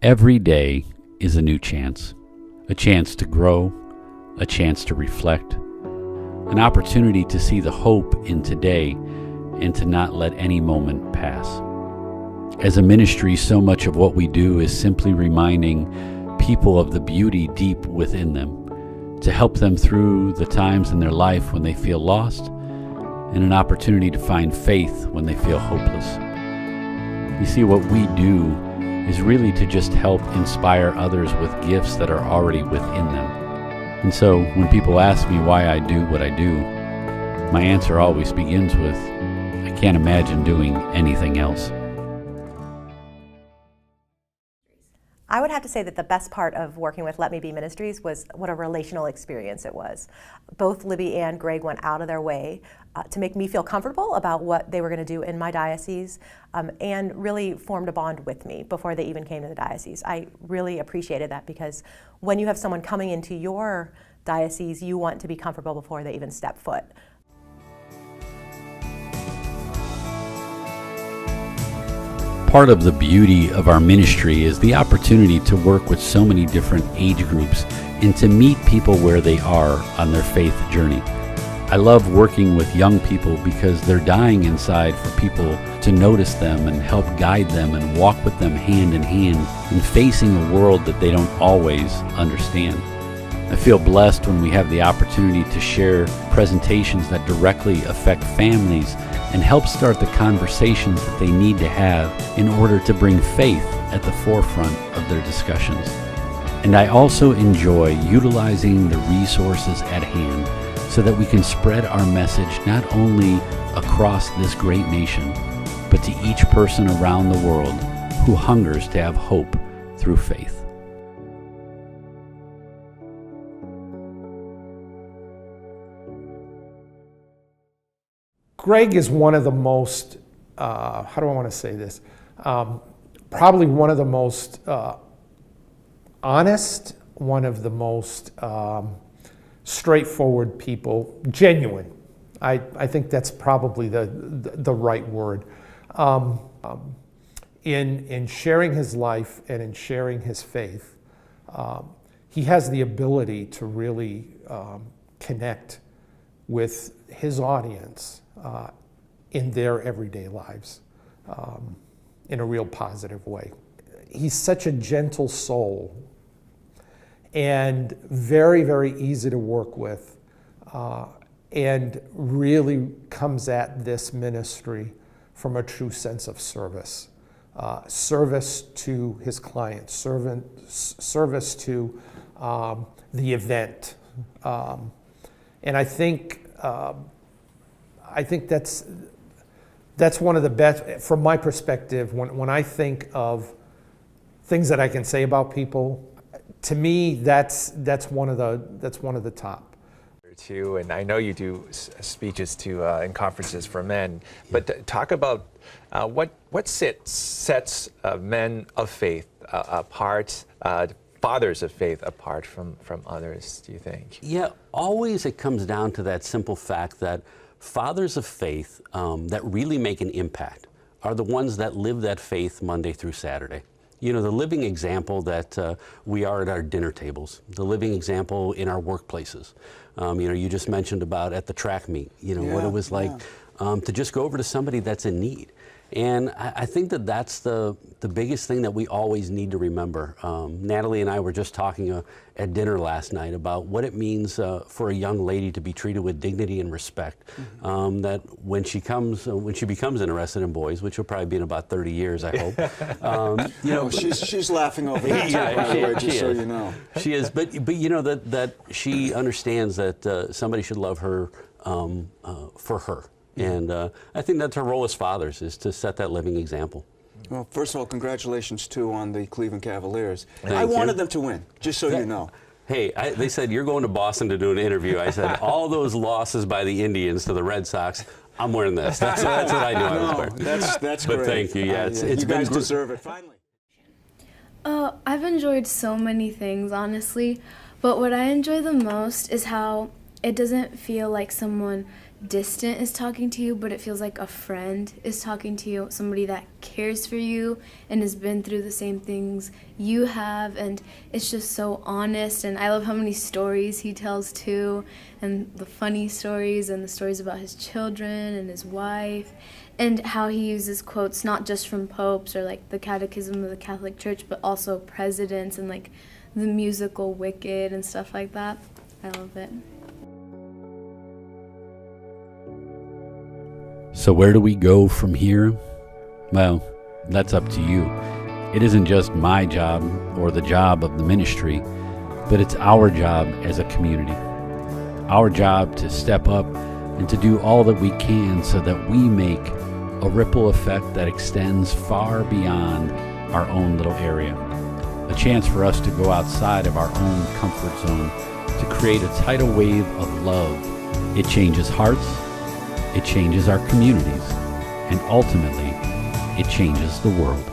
Every day is a new chance, a chance to grow, a chance to reflect, an opportunity to see the hope in today and to not let any moment pass. As a ministry, so much of what we do is simply reminding people of the beauty deep within them, to help them through the times in their life when they feel lost, and an opportunity to find faith when they feel hopeless. You see, what we do is really to just help inspire others with gifts that are already within them. And so when people ask me why I do what I do, my answer always begins with, I can't imagine doing anything else. I would have to say that the best part of working with Let Me Be Ministries was what a relational experience it was. Both Libby and Greg went out of their way to make me feel comfortable about what they were going to do in my diocese, and really formed a bond with me before they even came to the diocese. I really appreciated that, because when you have someone coming into your diocese, you want to be comfortable before they even step foot. Part of the beauty of our ministry is the opportunity to work with so many different age groups and to meet people where they are on their faith journey. I love working with young people because they're dying inside for people to notice them and help guide them and walk with them hand in hand in facing a world that they don't always understand. I feel blessed when we have the opportunity to share presentations that directly affect families and help start the conversations that they need to have in order to bring faith at the forefront of their discussions. And I also enjoy utilizing the resources at hand so that we can spread our message not only across this great nation, but to each person around the world who hungers to have hope through faith. Greg is one of the most, how do I want to say this? Probably one of the most honest, one of the most straightforward people, genuine. I think that's probably the right word. In sharing his life and in sharing his faith, he has the ability to really connect with his audience in their everyday lives in a real positive way. He's such a gentle soul and very, very easy to work with, and really comes at this ministry from a true sense of service. Service to his clients, service to the event. And I think that's one of the best, from my perspective, when I think of things that I can say about people, to me, that's one of the top. Too, and I know you do speeches to in conferences for men, but talk about what sets men of faith apart, fathers of faith apart from others, do you think? Yeah, always it comes down to that simple fact that fathers of faith that really make an impact are the ones that live that faith Monday through Saturday. You know, the living example that we are at our dinner tables, the living example in our workplaces. You know, you just mentioned about at the track meet, you know, what it was like to just go over to somebody that's in need. And I think that that's the biggest thing that we always need to remember. Natalie and I were just talking at dinner last night about what it means for a young lady to be treated with dignity and respect. That when she becomes interested in boys, which will probably be in about 30 years, I hope. You know, she's laughing over that too, by the way, just so you know. She is, but you know that she understands that somebody should love her for her. And I think that's our role as fathers, is to set that living example. Well, first of all, congratulations, too, on the Cleveland Cavaliers. Thank I wanted you. them to win, just so you know. Hey, they said, you're going to Boston to do an interview. I said, all those losses by the Indians to the Red Sox, I'm wearing this. That's what I knew I was wearing. That's but great. thank you. Yeah, it's you guys deserve it, finally. I've enjoyed so many things, honestly, but what I enjoy the most is how it doesn't feel like someone distant is talking to you, but it feels like a friend is talking to you, somebody that cares for you and has been through the same things you have, and it's just so honest. And I love how many stories he tells too, and the funny stories and the stories about his children and his wife, and how he uses quotes not just from popes or like the Catechism of the Catholic Church, but also presidents and like the musical Wicked and stuff like that. I love it. So where do we go from here? Well, that's up to you. It isn't just my job or the job of the ministry, but it's our job as a community. Our job to step up and to do all that we can so that we make a ripple effect that extends far beyond our own little area. A chance for us to go outside of our own comfort zone to create a tidal wave of love. It changes hearts, it changes our communities, and ultimately, it changes the world.